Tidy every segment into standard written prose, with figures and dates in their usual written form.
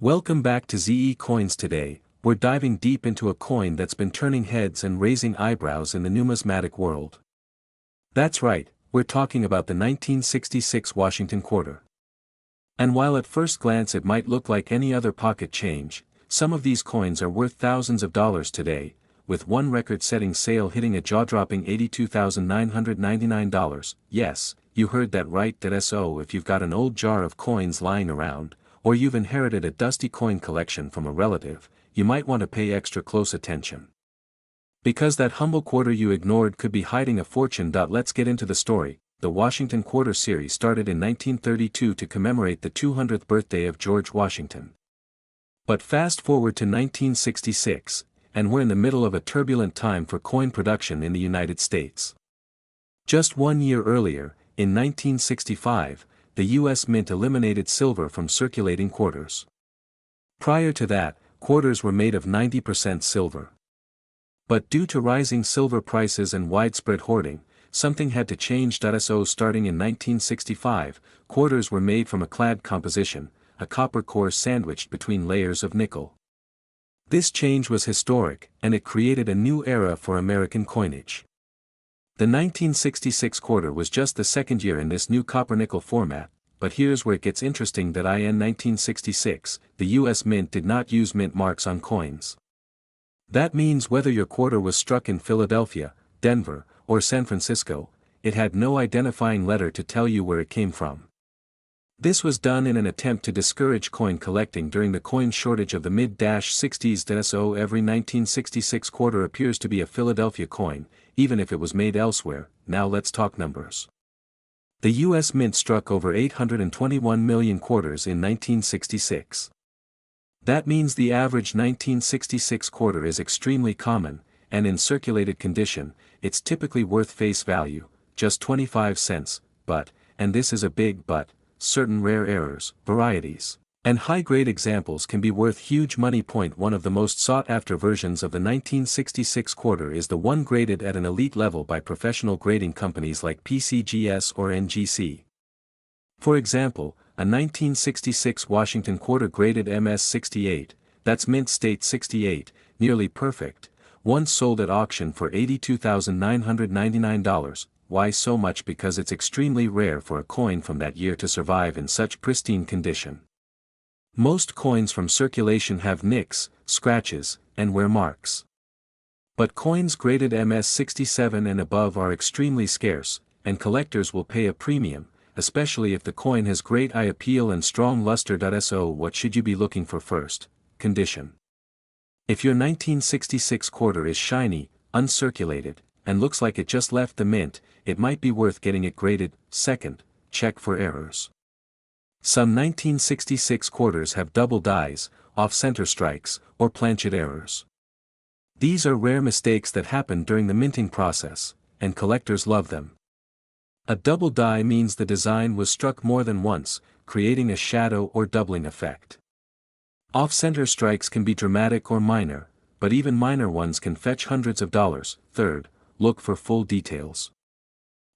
Welcome back to ZE Coins. Today, we're diving deep into a coin that's been turning heads and raising eyebrows in the numismatic world. That's right, we're talking about the 1966 Washington quarter. And while at first glance it might look like any other pocket change, some of these coins are worth thousands of dollars today, with one record-setting sale hitting a jaw-dropping $82,999. Yes, you heard that right. So if you've got an old jar of coins lying around, or you've inherited a dusty coin collection from a relative, you might want to pay extra close attention. Because that humble quarter you ignored could be hiding a fortune. Let's get into the story. The Washington Quarter series started in 1932 to commemorate the 200th birthday of George Washington. But fast forward to 1966, and we're in the middle of a turbulent time for coin production in the United States. Just 1 year earlier, in 1965, the U.S. Mint eliminated silver from circulating quarters. Prior to that, quarters were made of 90% silver. But due to rising silver prices and widespread hoarding, something had to change. So starting in 1965, quarters were made from a clad composition, a copper core sandwiched between layers of nickel. This change was historic, and it created a new era for American coinage. The 1966 quarter was just the second year in this new copper-nickel format, but here's where it gets interesting. In 1966, the U.S. Mint did not use mint marks on coins. That means whether your quarter was struck in Philadelphia, Denver, or San Francisco, it had no identifying letter to tell you where it came from. This was done in an attempt to discourage coin collecting during the coin shortage of the mid-60s. So every 1966 quarter appears to be a Philadelphia coin, even if it was made elsewhere. Now let's talk numbers. The U.S. Mint struck over 821 million quarters in 1966. That means the average 1966 quarter is extremely common, and in circulated condition, it's typically worth face value, just 25 cents, but, and this is a big but, certain rare errors, varieties, and high-grade examples can be worth huge money. One of the most sought-after versions of the 1966 quarter is the one graded at an elite level by professional grading companies like PCGS or NGC. For example, a 1966 Washington quarter graded MS-68, that's Mint State 68, nearly perfect, once sold at auction for $82,999. Why so much? Because it's extremely rare for a coin from that year to survive in such pristine condition. Most coins from circulation have nicks, scratches, and wear marks. But coins graded MS-67 and above are extremely scarce, and collectors will pay a premium, especially if the coin has great eye appeal and strong luster. So what should you be looking for first? Condition. If your 1966 quarter is shiny, uncirculated, and looks like it just left the mint, it might be worth getting it graded. Second, check for errors. Some 1966 quarters have double dies, off-center strikes, or planchet errors. These are rare mistakes that happen during the minting process, and collectors love them. A double die means the design was struck more than once, creating a shadow or doubling effect. Off-center strikes can be dramatic or minor, but even minor ones can fetch hundreds of dollars. Third, look for full details.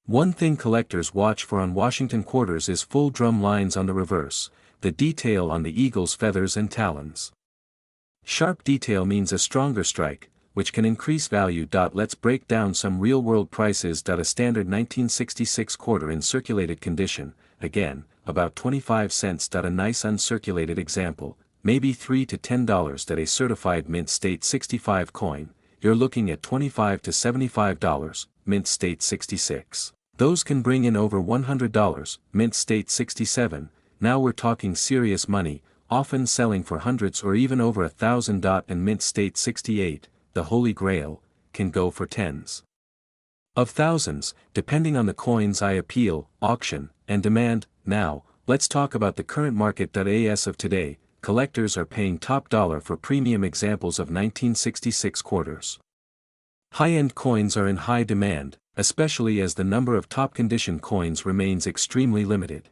One thing collectors watch for on Washington quarters is full drum lines on the reverse, the detail on the eagle's feathers and talons. Sharp detail means a stronger strike, which can increase value. Let's break down some real-world prices. A standard 1966 quarter in circulated condition, again, about 25 cents. A nice uncirculated example, maybe $3 to $10. A certified Mint State 65 coin, you're looking at $25 to $75, Mint State 66. Those can bring in over $100, Mint State 67, now we're talking serious money, often selling for hundreds or even over $1,000. And Mint State 68, the Holy Grail, can go for tens of thousands, depending on the coin's eye appeal, auction, and demand. Now, let's talk about the current market. As of today, collectors are paying top dollar for premium examples of 1966 quarters. High-end coins are in high demand, especially as the number of top-condition coins remains extremely limited.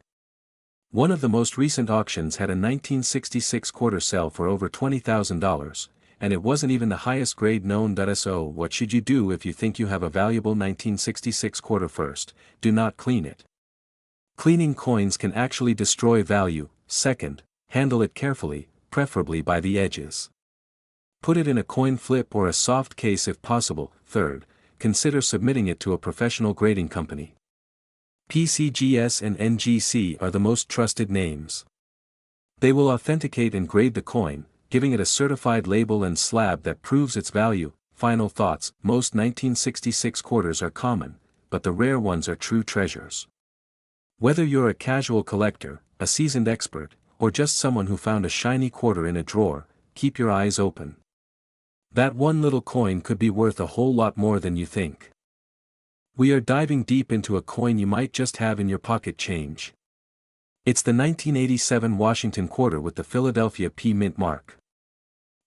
One of the most recent auctions had a 1966 quarter sell for over $20,000, and it wasn't even the highest grade known. So what should you do if you think you have a valuable 1966 quarter? First, do not clean it. Cleaning coins can actually destroy value. Second, handle it carefully, preferably by the edges. Put it in a coin flip or a soft case if possible. Third, consider submitting it to a professional grading company. PCGS and NGC are the most trusted names. They will authenticate and grade the coin, giving it a certified label and slab that proves its value. Final thoughts: most 1966 quarters are common, but the rare ones are true treasures. Whether you're a casual collector, a seasoned expert, or just someone who found a shiny quarter in a drawer, keep your eyes open. That one little coin could be worth a whole lot more than you think. We are diving deep into a coin you might just have in your pocket change. It's the 1987 Washington quarter with the Philadelphia P Mint mark.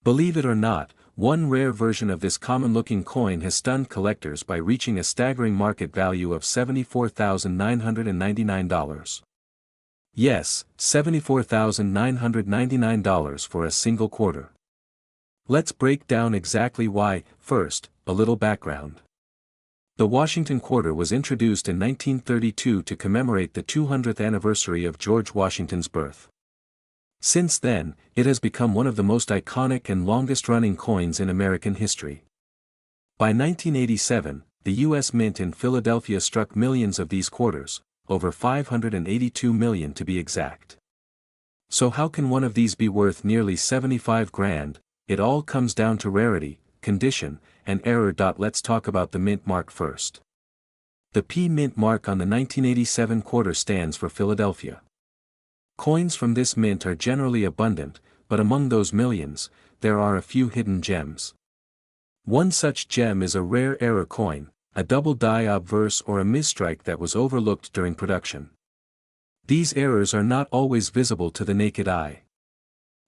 Believe it or not, one rare version of this common-looking coin has stunned collectors by reaching a staggering market value of $74,999. Yes, $74,999 for a single quarter. Let's break down exactly why. First, a little background. The Washington quarter was introduced in 1932 to commemorate the 200th anniversary of George Washington's birth. Since then, it has become one of the most iconic and longest-running coins in American history. By 1987, the U.S. Mint in Philadelphia struck millions of these quarters, over 582 million to be exact. So how can one of these be worth nearly 75 grand? It all comes down to rarity, condition, and error. Let's talk about the mint mark first. The P Mint mark on the 1987 quarter stands for Philadelphia. Coins from this mint are generally abundant, but among those millions, there are a few hidden gems. One such gem is a rare error coin, a double die obverse or a misstrike that was overlooked during production. These errors are not always visible to the naked eye.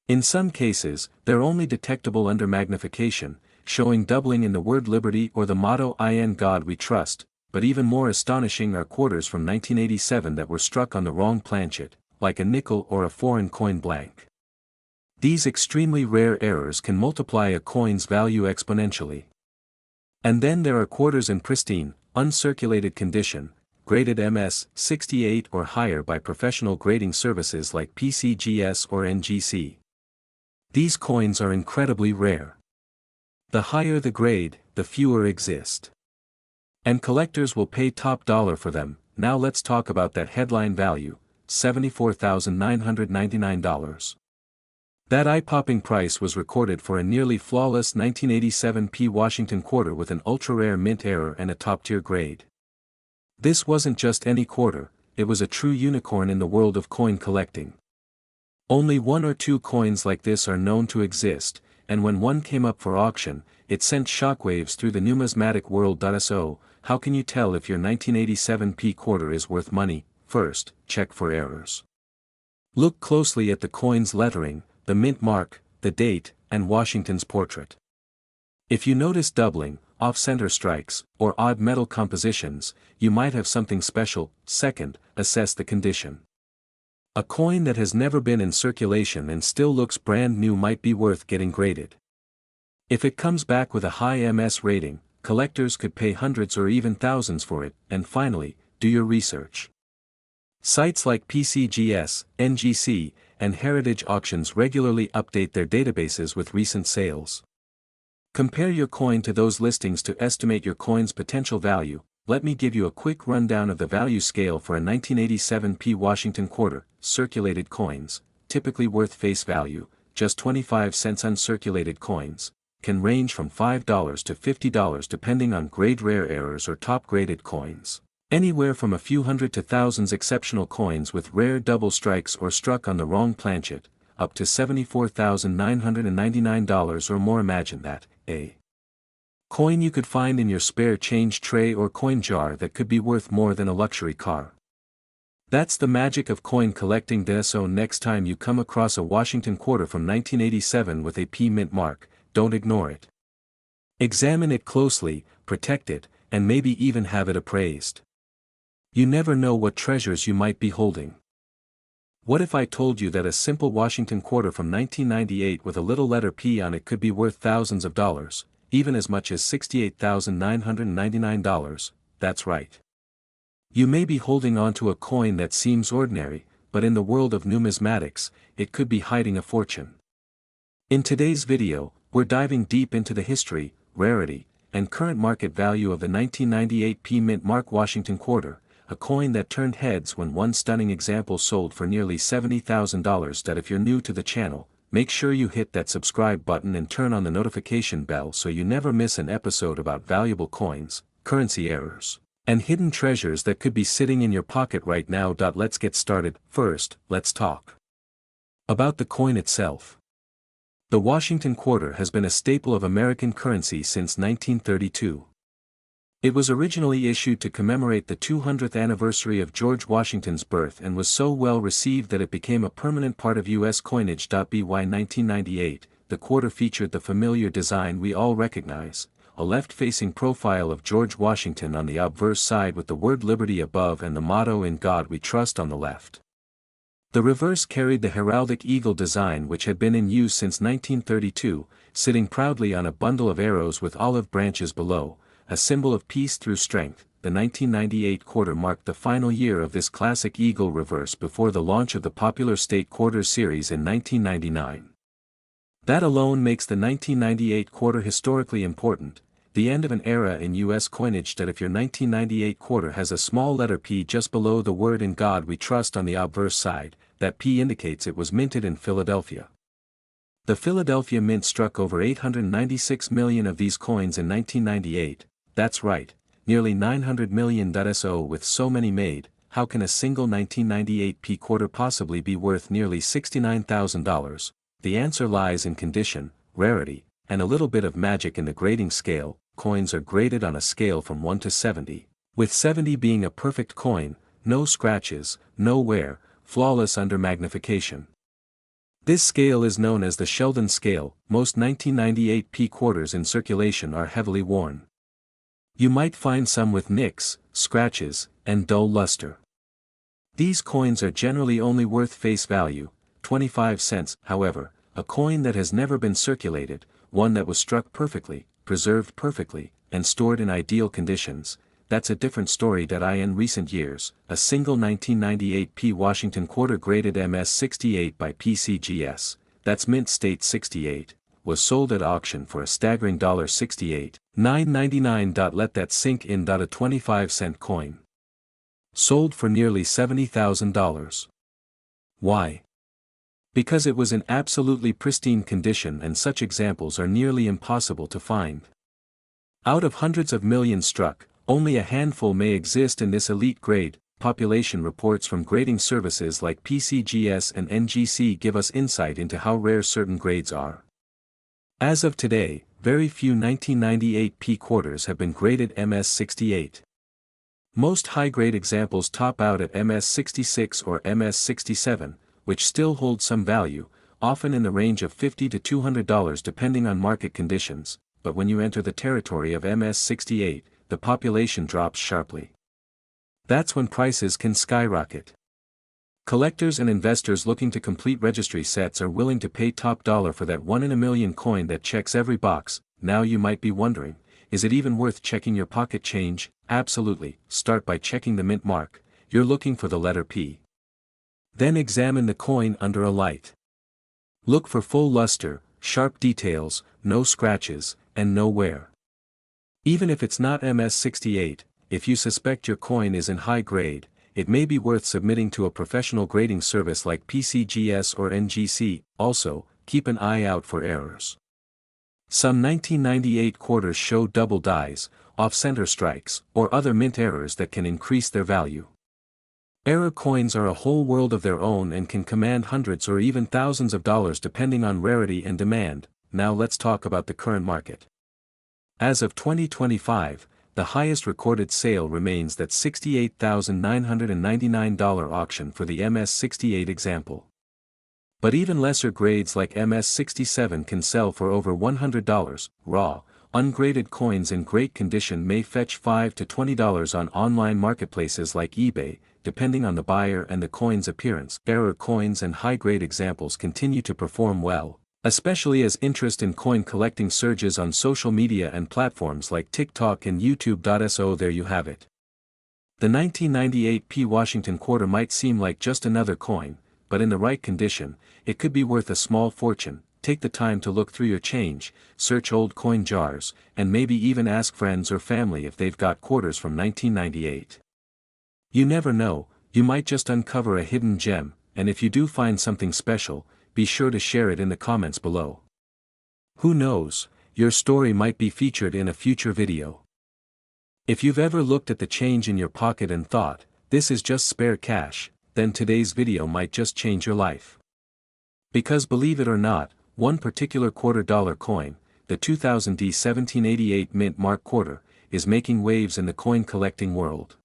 In some cases, they're only detectable under magnification, showing doubling in the word liberty or the motto "In God We Trust," but even more astonishing are quarters from 1987 that were struck on the wrong planchet, like a nickel or a foreign coin blank. These extremely rare errors can multiply a coin's value exponentially. And then there are quarters in pristine, uncirculated condition, graded MS 68 or higher by professional grading services like PCGS or NGC. These coins are incredibly rare. The higher the grade, the fewer exist. And collectors will pay top dollar for them. Now let's talk about that headline value, $74,999. That eye-popping price was recorded for a nearly flawless 1987 P Washington quarter with an ultra-rare mint error and a top-tier grade. This wasn't just any quarter, it was a true unicorn in the world of coin collecting. Only one or two coins like this are known to exist, and when one came up for auction, it sent shockwaves through the numismatic world. So, how can you tell if your 1987 P quarter is worth money? First, check for errors. Look closely at the coin's lettering, the mint mark, the date, and Washington's portrait. If you notice doubling, off-center strikes, or odd metal compositions, you might have something special. Second, assess the condition. A coin that has never been in circulation and still looks brand new might be worth getting graded. If it comes back with a high MS rating, collectors could pay hundreds or even thousands for it. And finally, do your research. Sites like PCGS, NGC, and Heritage Auctions regularly update their databases with recent sales. Compare your coin to those listings to estimate your coin's potential value. Let me give you a quick rundown of the value scale for a 1987 P Washington quarter. Circulated coins, typically worth face value, just 25 cents. Uncirculated coins can range from $5 to $50 depending on grade. Rare errors or top-graded coins, anywhere from a few hundred to thousands. Exceptional coins with rare double strikes or struck on the wrong planchet, up to $74,999 or more. Imagine that, a coin you could find in your spare change tray or coin jar that could be worth more than a luxury car. That's the magic of coin collecting. So next time you come across a Washington quarter from 1987 with a P Mint mark, don't ignore it. Examine it closely, protect it, and maybe even have it appraised. You never know what treasures you might be holding. What if I told you that a simple Washington quarter from 1998 with a little letter P on it could be worth thousands of dollars, even as much as $68,999? That's right. You may be holding on to a coin that seems ordinary, but in the world of numismatics, it could be hiding a fortune. In today's video, we're diving deep into the history, rarity, and current market value of the 1998 P Mint Mark Washington Quarter, a coin that turned heads when one stunning example sold for nearly $70,000. That if you're new to the channel, make sure you hit that subscribe button and turn on the notification bell so you never miss an episode about valuable coins, currency errors, and hidden treasures that could be sitting in your pocket right now. Let's get started. First, let's talk about the coin itself. The Washington Quarter has been a staple of American currency since 1932. It was originally issued to commemorate the 200th anniversary of George Washington's birth and was so well received that it became a permanent part of U.S. coinage. By 1998, the quarter featured the familiar design we all recognize, a left-facing profile of George Washington on the obverse side with the word Liberty above and the motto "In God We Trust" on the left. The reverse carried the heraldic eagle design which had been in use since 1932, sitting proudly on a bundle of arrows with olive branches below, a symbol of peace through strength. The 1998 quarter marked the final year of this classic eagle reverse before the launch of the popular State Quarter series in 1999. That alone makes the 1998 quarter historically important, the end of an era in U.S. coinage. That if your 1998 quarter has a small letter P just below the word "In God We Trust" on the obverse side, that P indicates it was minted in Philadelphia. The Philadelphia Mint struck over 896 million of these coins in 1998, that's right, nearly 900 million. So with so many made, how can a single 1998 P quarter possibly be worth nearly $69,000? The answer lies in condition, rarity, and a little bit of magic in the grading scale. Coins are graded on a scale from 1 to 70, with 70 being a perfect coin, no scratches, no wear, flawless under magnification. This scale is known as the Sheldon scale. Most 1998 P quarters in circulation are heavily worn. You might find some with nicks, scratches, and dull luster. These coins are generally only worth face value, 25 cents. However, a coin that has never been circulated, one that was struck perfectly, preserved perfectly, and stored in ideal conditions, that's a different story. In recent years, a single 1998 P Washington Quarter graded MS-68 by PCGS, that's Mint State 68, was sold at auction for a staggering $68,999. Let that sink in. A 25-cent coin sold for nearly $70,000. Why? Because it was in absolutely pristine condition, and such examples are nearly impossible to find. Out of hundreds of millions struck, only a handful may exist in this elite grade. Population reports from grading services like PCGS and NGC give us insight into how rare certain grades are. As of today, very few 1998 P quarters have been graded MS-68. Most high-grade examples top out at MS-66 or MS-67, which still hold some value, often in the range of $50 to $200 depending on market conditions, but when you enter the territory of MS-68, the population drops sharply. That's when prices can skyrocket. Collectors and investors looking to complete registry sets are willing to pay top dollar for that one-in-a-million coin that checks every box. Now you might be wondering, is it even worth checking your pocket change? Absolutely. Start by checking the mint mark. You're looking for the letter P. Then examine the coin under a light. Look for full luster, sharp details, no scratches, and no wear. Even if it's not MS-68, if you suspect your coin is in high grade, it may be worth submitting to a professional grading service like PCGS or NGC. Also, keep an eye out for errors. Some 1998 quarters show double dies, off-center strikes, or other mint errors that can increase their value. Error coins are a whole world of their own and can command hundreds or even thousands of dollars depending on rarity and demand. Now let's talk about the current market. As of 2025, the highest recorded sale remains that $68,999 auction for the MS-68 example. But even lesser grades like MS-67 can sell for over $100. Raw, ungraded coins in great condition may fetch $5 to $20 on online marketplaces like eBay, depending on the buyer and the coin's appearance. Error coins and high-grade examples continue to perform well, especially as interest in coin collecting surges on social media and platforms like TikTok and YouTube. So there you have it. The 1998 P Washington Quarter might seem like just another coin, but in the right condition, it could be worth a small fortune. take the time to look through your change, search old coin jars, and maybe even ask friends or family if they've got quarters from 1998. You never know, you might just uncover a hidden gem, and if you do find something special, be sure to share it in the comments below. Who knows, your story might be featured in a future video. If you've ever looked at the change in your pocket and thought, this is just spare cash, then today's video might just change your life. Because believe it or not, one particular $quarter coin, the 2000 1788 Mint Mark Quarter, is making waves in the coin collecting world.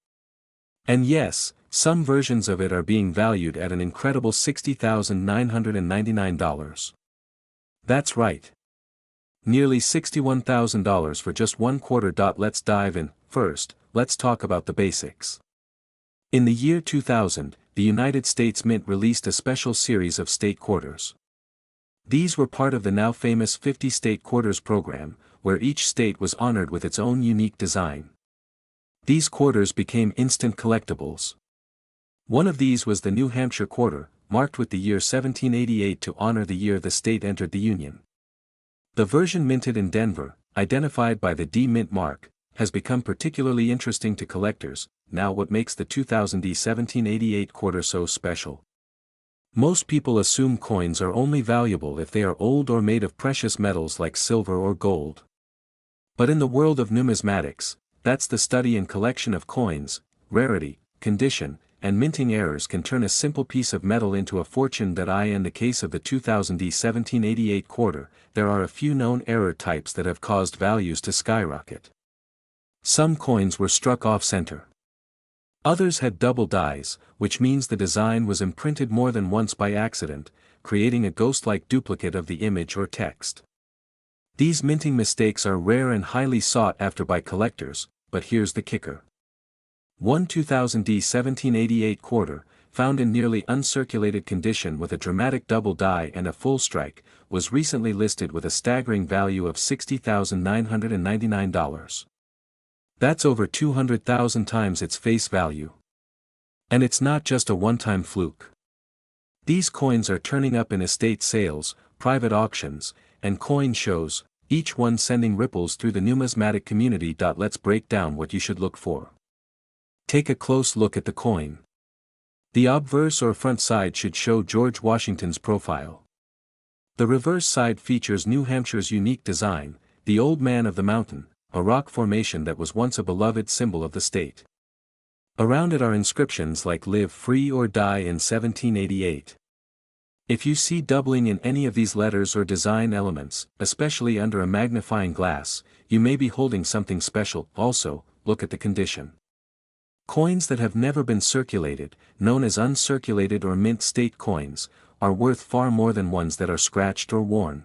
And yes, some versions of it are being valued at an incredible $60,999. That's right. Nearly $61,000 for just one quarter. Let's dive in. First, let's talk about the basics. In the year 2000, the United States Mint released a special series of state quarters. These were part of the now famous 50 State Quarters program, where each state was honored with its own unique design. These quarters became instant collectibles. One of these was the New Hampshire quarter, marked with the year 1788 to honor the year the state entered the Union. The version minted in Denver, identified by the D Mint mark, has become particularly interesting to collectors. Now, what makes the 2000 1788 quarter so special? Most people assume coins are only valuable if they are old or made of precious metals like silver or gold. But in the world of numismatics, that's the study and collection of coins, rarity, condition, and minting errors can turn a simple piece of metal into a fortune. In the case of the 2000 1788 quarter, there are a few known error types that have caused values to skyrocket. Some coins were struck off-center. Others had double dies, which means the design was imprinted more than once by accident, creating a ghost-like duplicate of the image or text. These minting mistakes are rare and highly sought after by collectors, but here's the kicker. One 2000 1788 quarter, found in nearly uncirculated condition with a dramatic double die and a full strike, was recently listed with a staggering value of $60,999. That's over 200,000 times its face value. And it's not just a one-time fluke. These coins are turning up in estate sales, private auctions, and coin shows, each one sending ripples through the numismatic community. Let's break down what you should look for. Take a close look at the coin. The obverse or front side should show George Washington's profile. The reverse side features New Hampshire's unique design, the Old Man of the Mountain, a rock formation that was once a beloved symbol of the state. Around it are inscriptions like "Live Free or Die in 1788. If you see doubling in any of these letters or design elements, especially under a magnifying glass, you may be holding something special. Also, look at the condition. Coins that have never been circulated, known as uncirculated or mint state coins, are worth far more than ones that are scratched or worn.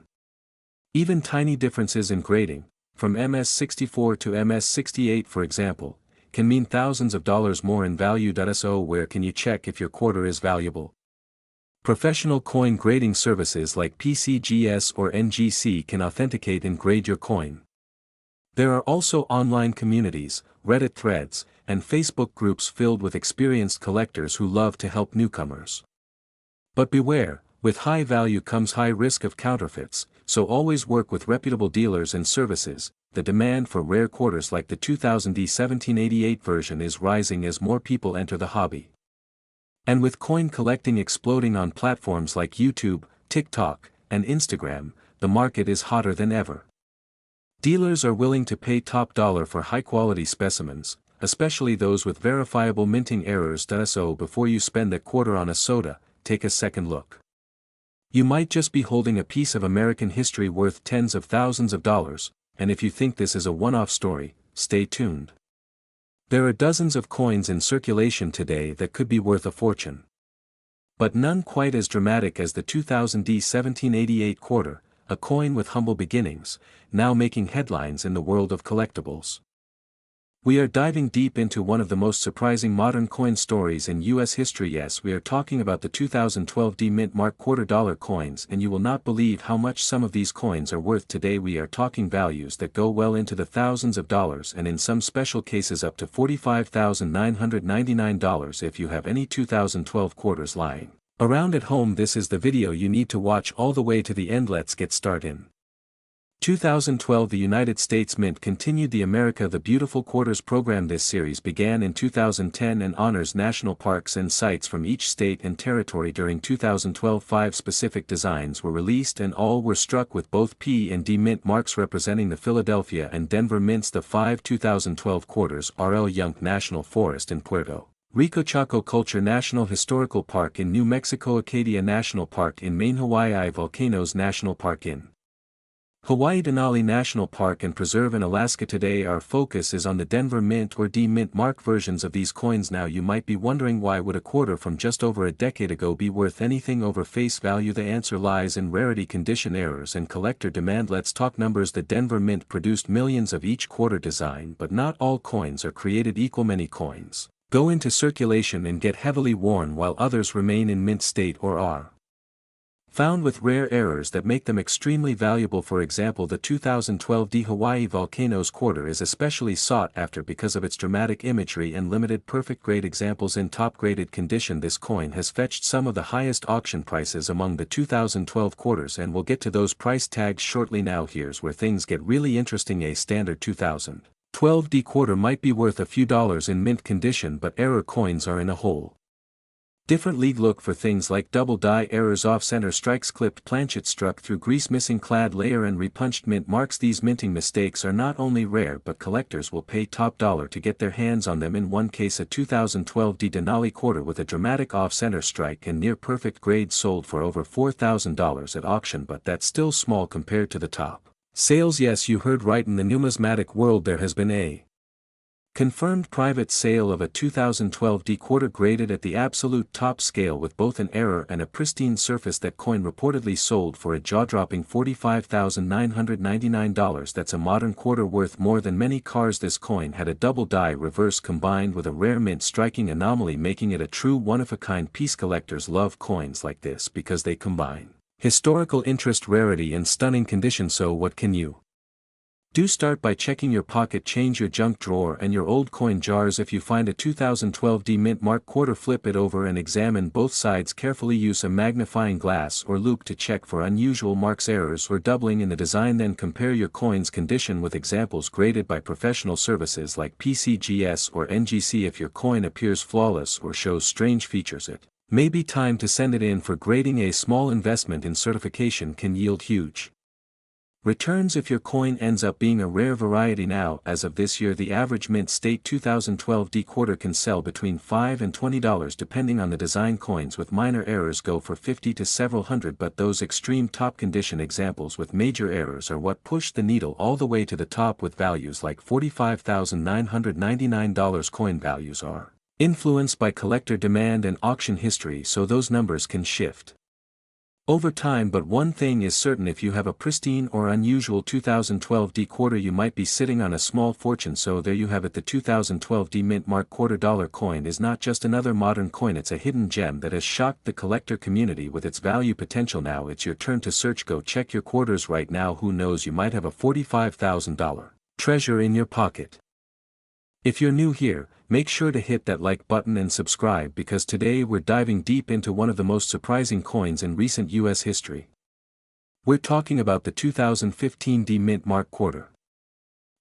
Even tiny differences in grading, from MS-64 to MS-68 for example, can mean thousands of dollars more in value. So where can you check if your quarter is valuable? Professional coin grading services like PCGS or NGC can authenticate and grade your coin. There are also online communities, Reddit threads, and Facebook groups filled with experienced collectors who love to help newcomers. But beware, with high value comes high risk of counterfeits, so always work with reputable dealers and services. The demand for rare quarters like the 2000 1788 version is rising as more people enter the hobby. And with coin collecting exploding on platforms like YouTube, TikTok, and Instagram, the market is hotter than ever. Dealers are willing to pay top dollar for high-quality specimens, especially those with verifiable minting errors. So before you spend a quarter on a soda, take a second look. You might just be holding a piece of American history worth tens of thousands of dollars, and if you think this is a one-off story, stay tuned. There are dozens of coins in circulation today that could be worth a fortune. But none quite as dramatic as the 2000 1788 quarter, a coin with humble beginnings, now making headlines in the world of collectibles. We are diving deep into one of the most surprising modern coin stories in U.S. history. Yes, we are talking about the 2012 D Mint Mark $quarter coins, and you will not believe how much some of these coins are worth today. We are talking values that go well into the thousands of dollars and in some special cases up to $45,999 if you have any 2012 quarters lying Around at home, this is the video you need to watch all the way to the end. Let's get started. 2012 The United States Mint continued the America the Beautiful Quarters program. This series began in 2010 and honors national parks and sites from each state and territory. During 2012, 5 specific designs were released and all were struck with both P and D mint marks representing the Philadelphia and Denver mints. The 5 2012 quarters are El Yunque National Forest in Puerto Rico, Chaco Culture National Historical Park in New Mexico, Acadia National Park in Maine, Hawaii Volcanoes National Park in Hawaii, Denali National Park and Preserve in Alaska. Today our focus is on the Denver Mint or D Mint mark versions of these coins. Now you might be wondering, why would a quarter from just over a decade ago be worth anything over face value? The answer lies in rarity, condition errors and collector demand. Let's talk numbers. The Denver Mint produced millions of each quarter design, but not all coins are created equal. Many coins go into circulation and get heavily worn, while others remain in mint state or are found with rare errors that make them extremely valuable. For example, the 2012 D Hawaii Volcanoes quarter is especially sought after because of its dramatic imagery and limited perfect grade examples in top graded condition. This coin has fetched some of the highest auction prices among the 2012 quarters, and we'll get to those price tags shortly. Now here's where things get really interesting. A standard 2012 D quarter might be worth a few dollars in mint condition, but error coins are in a whole different league. Look for things like double die errors, off-center strikes, clipped planchet struck through grease, missing clad layer and repunched mint marks. These minting mistakes are not only rare, but collectors will pay top dollar to get their hands on them. In one case, a 2012 D Denali quarter with a dramatic off-center strike and near perfect grade sold for over $4,000 at auction, but that's still small compared to the top sales. Yes, you heard right. In the numismatic world there has been a confirmed private sale of a 2012 D quarter graded at the absolute top scale with both an error and a pristine surface. That coin reportedly sold for a jaw-dropping $45,999. That's a modern quarter worth more than many cars. This coin had a double die reverse combined with a rare mint striking anomaly, making it a true one-of-a-kind piece. Collectors love coins like this because they combine historical interest, rarity and stunning condition. So what can you do? Start by checking your pocket, change your junk drawer and your old coin jars. If you find a 2012 D mint mark quarter, flip it over and examine both sides carefully. Use a magnifying glass or loupe to check for unusual marks, errors or doubling in the design. Then compare your coin's condition with examples graded by professional services like PCGS or NGC. If your coin appears flawless or shows strange features, it may be time to send it in for grading. A small investment in certification can yield huge returns if your coin ends up being a rare variety. Now, as of this year, the average mint state 2012 D quarter can sell between $5 and $20 depending on the design. Coins with minor errors go for $50 to several hundred, but those extreme top condition examples with major errors are what push the needle all the way to the top, with values like $45,999. Coin values are influenced by collector demand and auction history, so those numbers can shift over time, but one thing is certain: if you have a pristine or unusual 2012 D quarter, you might be sitting on a small fortune. So there you have it. The 2012 D mint mark quarter dollar coin is not just another modern coin, it's a hidden gem that has shocked the collector community with its value potential. Now it's your turn to search. Go check your quarters right now. Who knows, you might have a $45,000 treasure in your pocket. If you're new here, make sure to hit that like button and subscribe, because today we're diving deep into one of the most surprising coins in recent US history. We're talking about the 2015 D mint mark quarter.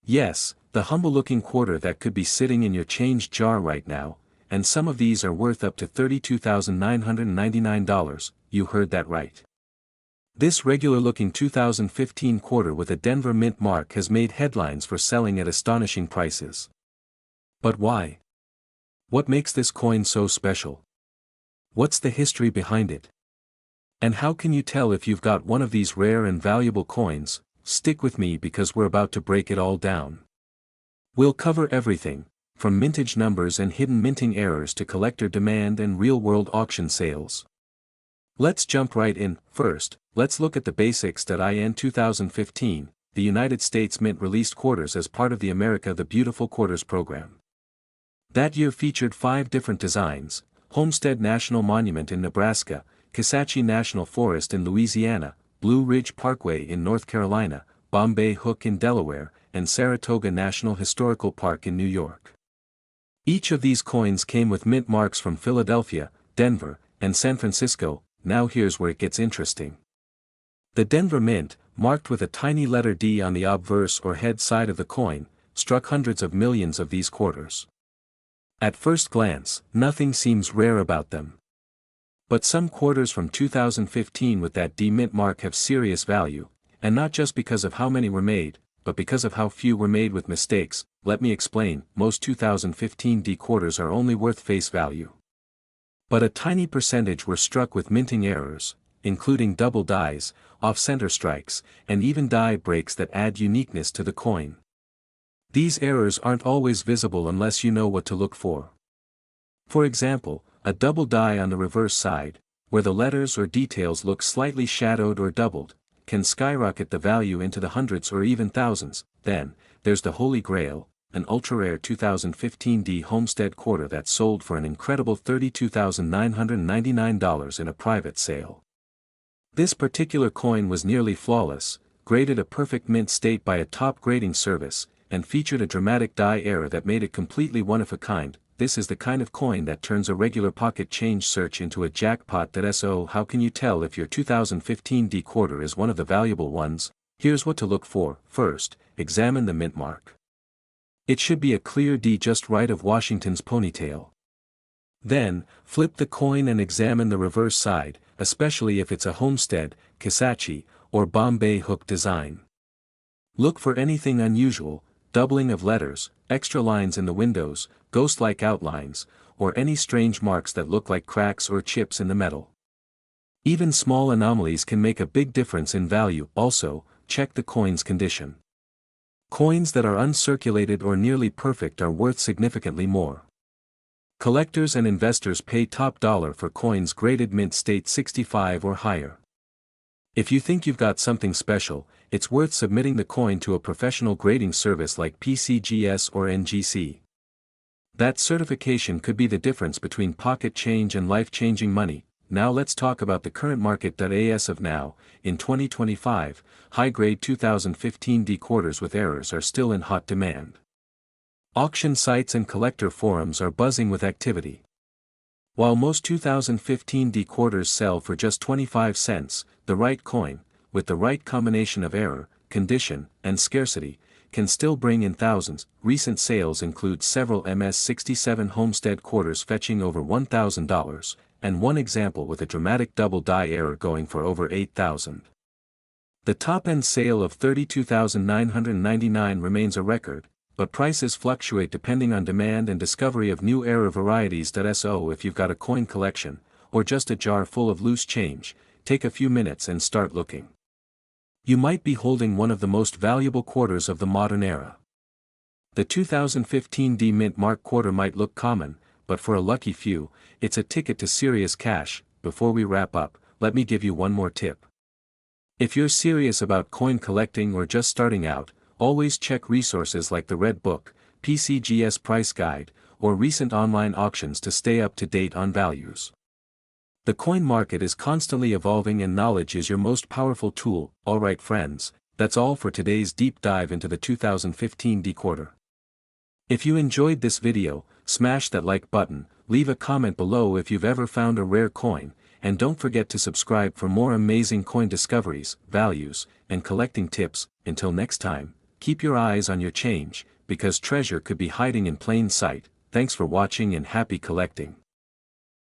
Yes, the humble-looking quarter that could be sitting in your change jar right now, and some of these are worth up to $32,999. You heard that right. This regular-looking 2015 quarter with a Denver mint mark has made headlines for selling at astonishing prices. But why? What makes this coin so special? What's the history behind it? And how can you tell if you've got one of these rare and valuable coins? Stick with me because we're about to break it all down. We'll cover everything, from mintage numbers and hidden minting errors to collector demand and real-world auction sales. Let's jump right in. First, let's look at the basics. In 2015, the United States Mint released quarters as part of the America the Beautiful Quarters program. That year featured 5 different designs: Homestead National Monument in Nebraska, Kisatchie National Forest in Louisiana, Blue Ridge Parkway in North Carolina, Bombay Hook in Delaware, and Saratoga National Historical Park in New York. Each of these coins came with mint marks from Philadelphia, Denver, and San Francisco. Now here's where it gets interesting. The Denver Mint, marked with a tiny letter D on the obverse or head side of the coin, struck hundreds of millions of these quarters. At first glance, nothing seems rare about them. But some quarters from 2015 with that D mint mark have serious value, and not just because of how many were made, but because of how few were made with mistakes. Let me explain. Most 2015 D quarters are only worth face value. But a tiny percentage were struck with minting errors, including double dies, off-center strikes, and even die breaks that add uniqueness to the coin. These errors aren't always visible unless you know what to look for. For example, a double die on the reverse side, where the letters or details look slightly shadowed or doubled, can skyrocket the value into the hundreds or even thousands. Then, there's the Holy Grail, an ultra-rare 2015 D Homestead quarter that sold for an incredible $32,999 in a private sale. This particular coin was nearly flawless, graded a perfect mint state by a top grading service, and featured a dramatic die error that made it completely one-of-a-kind. This is the kind of coin that turns a regular pocket change search into a jackpot. So how can you tell if your 2015 D quarter is one of the valuable ones? Here's what to look for. First, examine the mint mark. It should be a clear D just right of Washington's ponytail. Then, flip the coin and examine the reverse side, especially if it's a Homestead, Kisatchie, or Bombay hook design. Look for anything unusual, doubling of letters, extra lines in the windows, ghost-like outlines, or any strange marks that look like cracks or chips in the metal. Even small anomalies can make a big difference in value. Also, check the coin's condition. Coins that are uncirculated or nearly perfect are worth significantly more. Collectors and investors pay top dollar for coins graded mint state 65 or higher. If you think you've got something special, it's worth submitting the coin to a professional grading service like PCGS or NGC. That certification could be the difference between pocket change and life-changing money. Now let's talk about the current market. As of now, in 2025, high-grade 2015 D quarters with errors are still in hot demand. Auction sites and collector forums are buzzing with activity. While most 2015 D quarters sell for just 25 cents, the right coin, with the right combination of error, condition, and scarcity, can still bring in thousands. Recent sales include several MS-67 Homestead quarters fetching over $1,000, and one example with a dramatic double die error going for over $8,000. The top-end sale of $32,999 remains a record, but prices fluctuate depending on demand and discovery of new error varieties. So if you've got a coin collection, or just a jar full of loose change, take a few minutes and start looking. You might be holding one of the most valuable quarters of the modern era. The 2015 D Mint Mark quarter might look common, but for a lucky few, it's a ticket to serious cash. Before we wrap up, let me give you one more tip. If you're serious about coin collecting or just starting out, always check resources like the Red Book, PCGS Price Guide, or recent online auctions to stay up to date on values. The coin market is constantly evolving and knowledge is your most powerful tool. Alright friends, that's all for today's deep dive into the 2015 D quarter. If you enjoyed this video, smash that like button, leave a comment below if you've ever found a rare coin, and don't forget to subscribe for more amazing coin discoveries, values, and collecting tips. Until next time, keep your eyes on your change, because treasure could be hiding in plain sight. Thanks for watching and happy collecting.